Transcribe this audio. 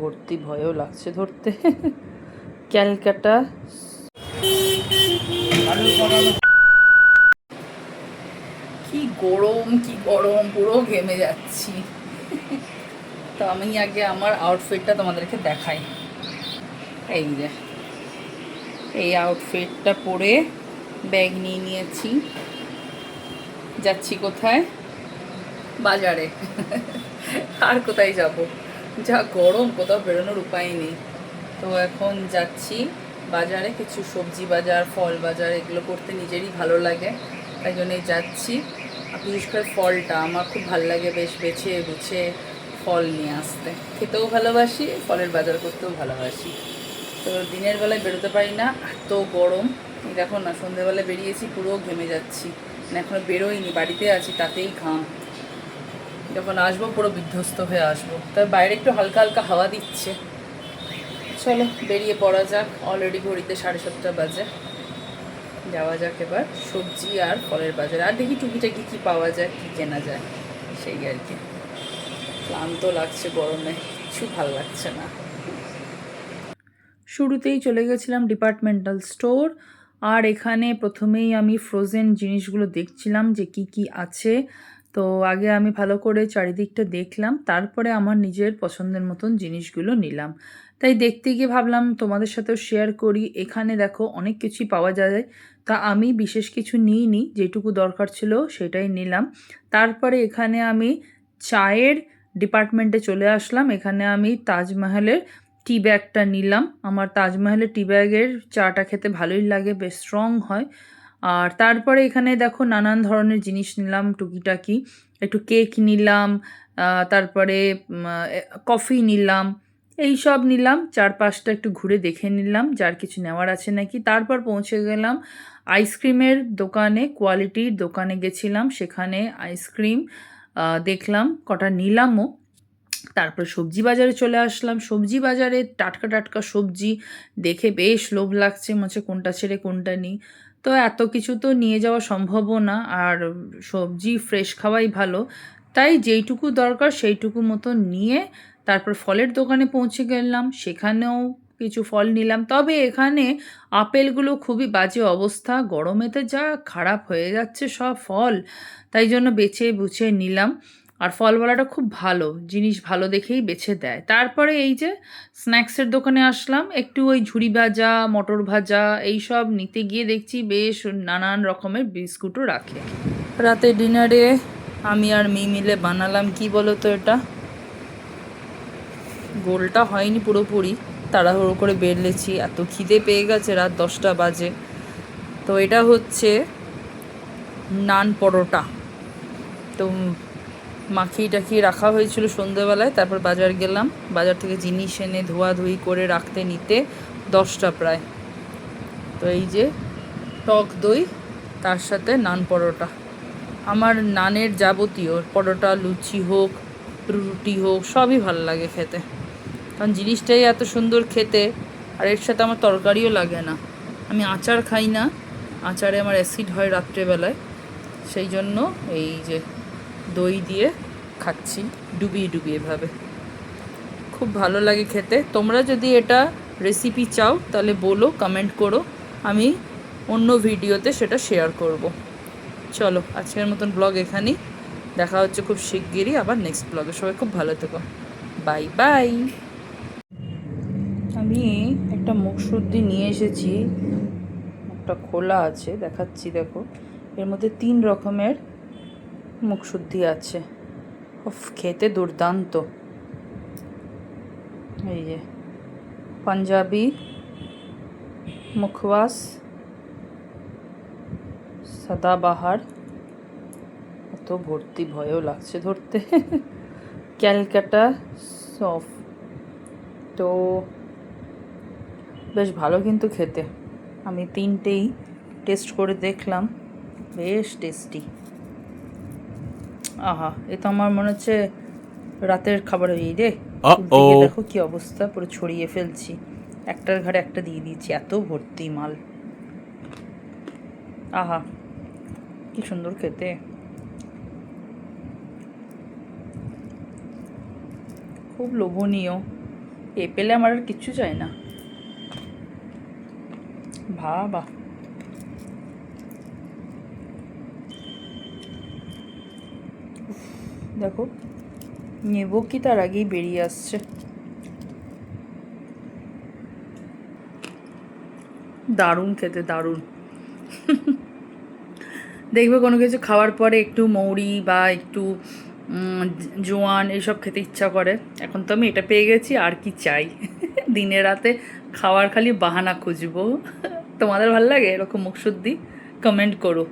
ভর্তি ভয়ও লাগছে ধরতে। ক্যালকাটা কি গরম, কি গরম, পুরো ঘেমে যাচ্ছি। তো আমি আগে আমার আউটফিটটা তোমাদেরকে দেখাই। এই যে এই আউটফিটটা পরে ব্যাগ নিয়ে নিয়েছি, যাচ্ছি কোথায়? বাজারে। আর কোথায় যাব, যা গরম, কোথাও বেরোনোর উপায় নেই। তো এখন যাচ্ছি বাজারে, কিছু সবজি বাজার, ফল বাজার, এগুলো করতে নিজেরই ভালো লাগে, তাই জন্যই যাচ্ছি। আর বিশেষ করে ফলটা আমার খুব ভালো লাগে, বেশ বেছে গুছে ফল নিয়ে আসতে। খেতেও ভালোবাসি, ফলের বাজার করতেও ভালোবাসি। তো দিনের বেলায় বেরোতে পারি না, এত গরম। দেখো না, সন্ধেবেলায় বেরিয়েছি, পুরো ঘেমে যাচ্ছি, মানে এখনও বেরোইনি, বাড়িতে আছি, তাতেই ঘাম। যখন আসবো পুরো বিধ্বস্ত হয়ে আসবো। তবে বাইরে একটু হালকা হালকা হাওয়া দিচ্ছে। চলো বেরিয়ে পড়া যাক, অলরেডি ঘড়িতে 7:30 বাজে। যাওয়া যাক এবার সবজি আর ফলের বাজারে, আর দেখি টুকিটাকি কী পাওয়া যায়, কী কেনা যায়, সেই আর কি। ক্লান্ত লাগছে গরমে, কিছু ভালো লাগছে না। শুরুতেই চলে গেছিলাম ডিপার্টমেন্টাল স্টোর, আর এখানে প্রথমেই আমি ফ্রোজেন জিনিসগুলো দেখছিলাম যে কি কি আছে। তো আগে আমি ভালো করে চারিদিকটা দেখলাম, তারপরে আমার নিজের পছন্দের মতন জিনিসগুলো নিলাম। তাই দেখতে গিয়ে ভাবলাম তোমাদের সাথেও শেয়ার করি। এখানে দেখো অনেক কিছুই পাওয়া যায়, তা আমি বিশেষ কিছু নিইনি, যেটুকু দরকার ছিল সেটাই নিলাম। তারপরে এখানে আমি চায়ের ডিপার্টমেন্টে চলে আসলাম। এখানে আমি তাজমহলের টি ব্যাগটা নিলাম। আমার তাজমহলের টি ব্যাগের চাটা খেতে ভালোই লাগে, বেশ স্ট্রং হয়। আর তারপরে এখানে দেখো নানান ধরনের জিনিস নিলাম টুকিটাকি, একটু কেক নিলাম, তারপরে কফি নিলাম, এই সব নিলাম। চারপাশটা একটু ঘুরে দেখে নিলাম যার কিছু নেওয়ার আছে নাকি। তারপর পৌঁছে গেলাম আইসক্রিমের দোকানে, কোয়ালিটির দোকানে গেছিলাম, সেখানে আইসক্রিম দেখলাম, কটা নিলামও। তারপর সবজি বাজারে চলে আসলাম। সবজি বাজারে টাটকা টাটকা সবজি দেখে বেশ লোভ লাগছে, মনে হচ্ছে কোনটা ছেড়ে কোনটা নিই। তো এত কিছু তো নিয়ে যাওয়া সম্ভবও না, আর সবজি ফ্রেশ খাওয়াই ভালো, তাই যেইটুকু দরকার সেইটুকু মতো নিয়ে তারপর ফলের দোকানে পৌঁছে গেলাম, সেখানেও কিছু ফল নিলাম। তবে এখানে আপেলগুলো খুবই বাজে অবস্থা, গরমেতে যা খারাপ হয়ে যাচ্ছে সব ফল, তাই জন্য বেছে বুছে নিলাম। আর ফলওয়ালাটা খুব ভালো, জিনিস ভালো দেখেই বেছে দেয়। তারপরে এই যে স্ন্যাক্সের দোকানে আসলাম, একটু ওই ঝুড়ি ভাজা, মটর ভাজা, এই সব নিতে গিয়ে দেখছি বেশ নানান রকমের বিস্কুটও রাখে। রাতে ডিনারে আমি আর মেয়ে মিলে বানালাম কি বলো তো, এটা গোলটা হয়নি পুরোপুরি, তাড়াহুড়ো করে বেরলেছি, এত খিদে পেয়ে গেছে, রাত 10টা বাজে। তো এটা হচ্ছে নান পরোটা। তো মাখিয়ে টাখিয়ে রাখা হয়েছিল সন্ধ্যেবেলায়, তারপর বাজার গেলাম, বাজার থেকে জিনিস এনে ধোয়াধুয়ি করে রাখতে নিতে 10টা প্রায়। তো এই যে টক দই, তার সাথে নান পরোটা। আমার নানের যাবতীয় পরোটা, লুচি হোক, রুটি হোক, সবই ভালো লাগে খেতে, কারণ জিনিসটাই এত সুন্দর খেতে। আর এর সাথে আমার তরকারিও লাগে না, আমি আচার খাই না, আচারে আমার অ্যাসিড হয় রাত্রেবেলায়, সেই জন্য এই যে দই দিয়ে খাচ্ছি ডুবিয়ে ডুবিয়ে ভাবে, খুব ভালো লাগে খেতে। তোমরা যদি এটা রেসিপি চাও তাহলে বলো, কমেন্ট করো, আমি অন্য ভিডিওতে সেটা শেয়ার করব। চলো আজকের মতন ব্লগ এখানেই, দেখা হচ্ছে খুব শিগগিরই আবার নেক্সট ব্লগে। সবাই খুব ভালো থেকো, বাই বাই। আমি একটা মুখশুদ্ধি নিয়ে এসেছি, মুখটা খোলা আছে, দেখাচ্ছি দেখো, এর মধ্যে 3 রকমের মুখশুদ্ধি আছে, খেতে দুর্দান্ত। এই যে পাঞ্জাবি মুখওয়াস, সাদাবাহার, এত ভর্তি ভয়ও লাগছে ধরতে, ক্যালকাটা সফ। তো বেশ ভালো কিন্তু খেতে, আমি 3টেই টেস্ট করে দেখলাম, বেশ টেস্টি। আহা, এ তো আমার মনে হচ্ছে রাতের খাবার হয়ে রে। দিয়ে দেখো কি অবস্থা, পুরো ছড়িয়ে ফেলছি, একটার ঘাড়ে একটা দিয়ে দিয়েছি, এত ভর্তি মাল। আহা, কি সুন্দর খেতে, খুব লোভনীয়। এ পেলে আমার আর কিচ্ছু চাই না। বাবা, দেখো নেবো কি তার আগেই বেরিয়ে আসছে। দারুণ খেতে, দারুণ। দেখবে কোনো কিছু খাওয়ার পরে একটু মৌরি বা একটু জোয়ান এইসব খেতে ইচ্ছা করে। এখন তো আমি এটা পেয়ে গেছি, আর কি চাই। দিনে রাতে খাওয়ার খালি বাহানা খুঁজবো। তোমাদের ভাল লাগে এরকম মুখশুদ্ধি? কমেন্ট করো।